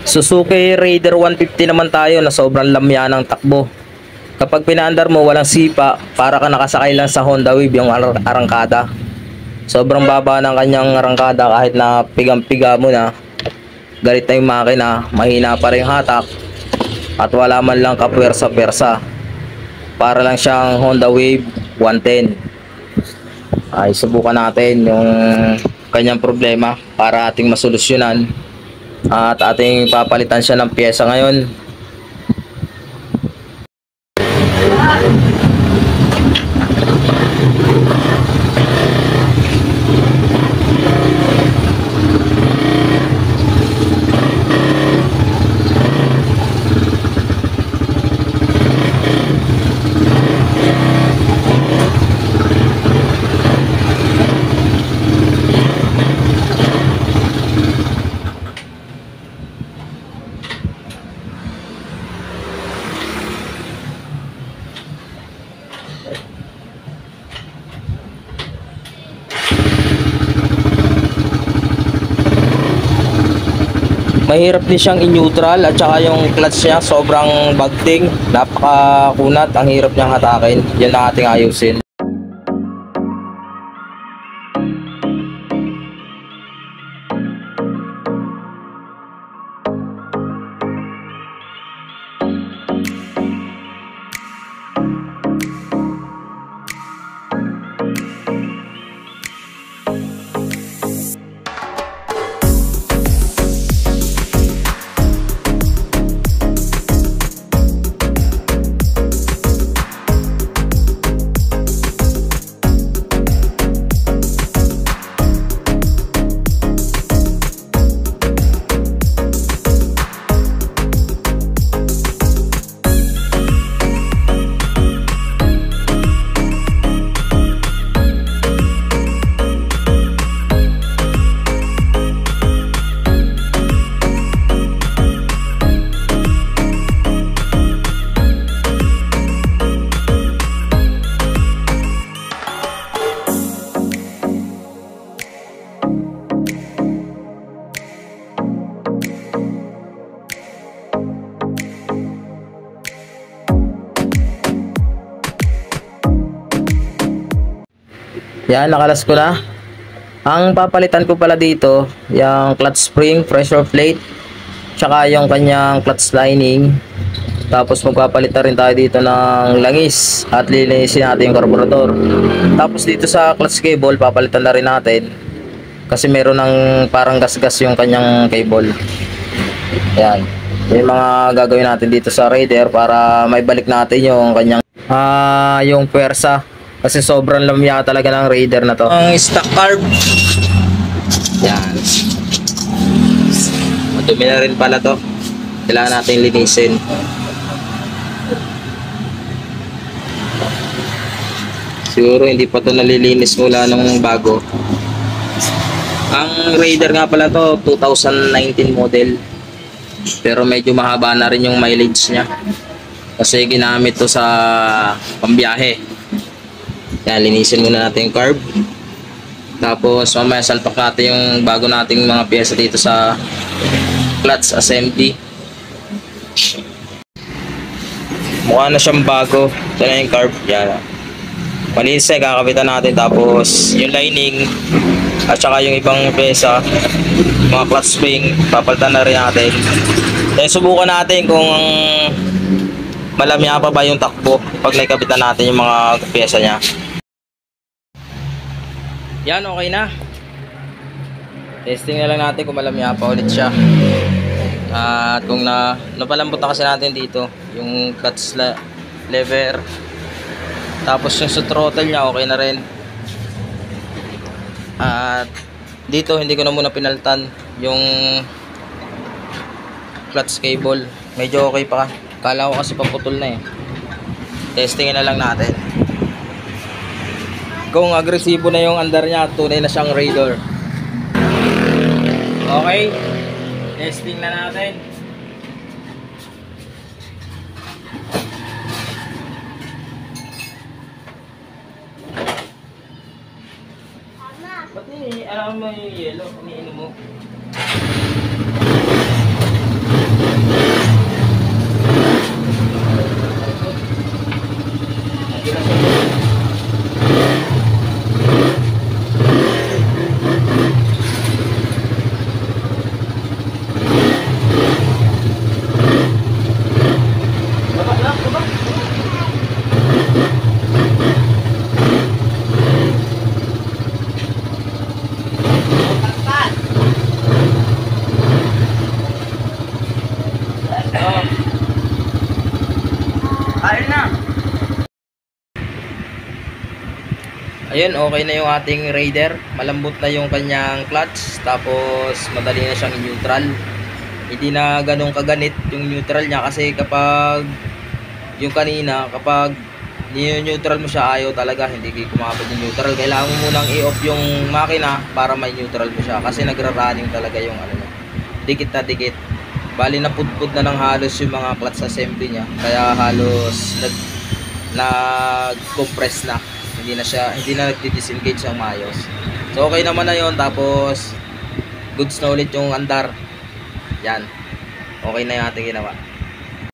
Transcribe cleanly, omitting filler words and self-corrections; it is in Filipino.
Suzuki Raider 150 naman tayo na sobrang lamya ng takbo. Kapag pinaandar mo walang sipa, para ka nakasakay lang sa Honda Wave yung arangkada. Sobrang baba ng kanyang arangkada kahit na pigang-piga mo na. Galit na yung makina, mahina pa rin hatak at wala man lang kapwersa-pwersa. Para lang siyang Honda Wave 110. Ay subukan natin yung kanyang problema para ating masolusyonan. At ating papalitan siya ng pyesa ngayon. Mahirap din siyang in-neutral at saka yung clutch niya sobrang bagting, napakakunat, ang hirap niyang hatakin. Yan ang ating ayusin. Yan, nakalas ko na. Ang papalitan ko pala dito, yung clutch spring, pressure plate, tsaka yung kanyang clutch lining. Tapos magpapalitan rin tayo dito ng langis at lilinisin natin yung carburetor. Tapos dito sa clutch cable, papalitan na rin natin. Kasi meron ng parang gas-gas yung kanyang cable. Yan. Yung mga gagawin natin dito sa Raider para may balik natin yung kanyang yung puwersa. Kasi sobrang lamya talaga ng Raider na to. Ang stock carb. Yan. Madumi na rin pala to. Kailangan natin linisin. Siguro hindi pa to nalilinis mula nung bago. Ang Raider nga pala to 2019 model. Pero medyo mahaba na rin yung mileage niya. Kasi ginamit to sa pambiyahe. Yan, linisin muna natin yung carb. Tapos mamaya salpak natin yung bago nating mga pyesa dito sa clutch assembly. Mukha na siyang bago. Ito na yung carb. Yan. Malinis na, kakapitan natin. Tapos yung lining at saka yung ibang pyesa, mga clutch spring, papalitan na rin natin. Then subukan natin kung malamya pa ba yung takbo pag naikapitan natin yung mga pyesa niya. Yan, okay na. Testing na lang natin kung malamya pa ulit siya. At kung napalambot na kasi natin dito yung clutch lever. Tapos yung sa throttle niya okay na rin. At dito hindi ko na muna pinaltan yung clutch cable. Medyo okay pa. Kala ko kasi paputol na eh. Testingin na lang natin. Kung agresibo na yung andar niya, tunay na siyang Raider. Okay. Testing na natin. Ba't alam mo yung yellow? Iniinom mo? Ayun, okay na yung ating Raider. Malambot na yung kanyang clutch. Tapos madali na siyang neutral. Hindi na ganun kaganit yung neutral niya. Kasi kapag yung kanina, kapag neutral mo siya, ayaw talaga. Hindi kumapag yung neutral. Kailangan mo munang i-off yung makina para may neutral mo siya. Kasi nagra-running talaga yung ano niya. Dikit na dikit. Bali na pudpud na ng halos yung mga clutch assembly niya. Kaya halos nag-compress na. Hindi na nagdi-disengage ang maayos. So okay naman na yon. Tapos goods na ulit yung andar. Yan. Okay na yung ating ginawa.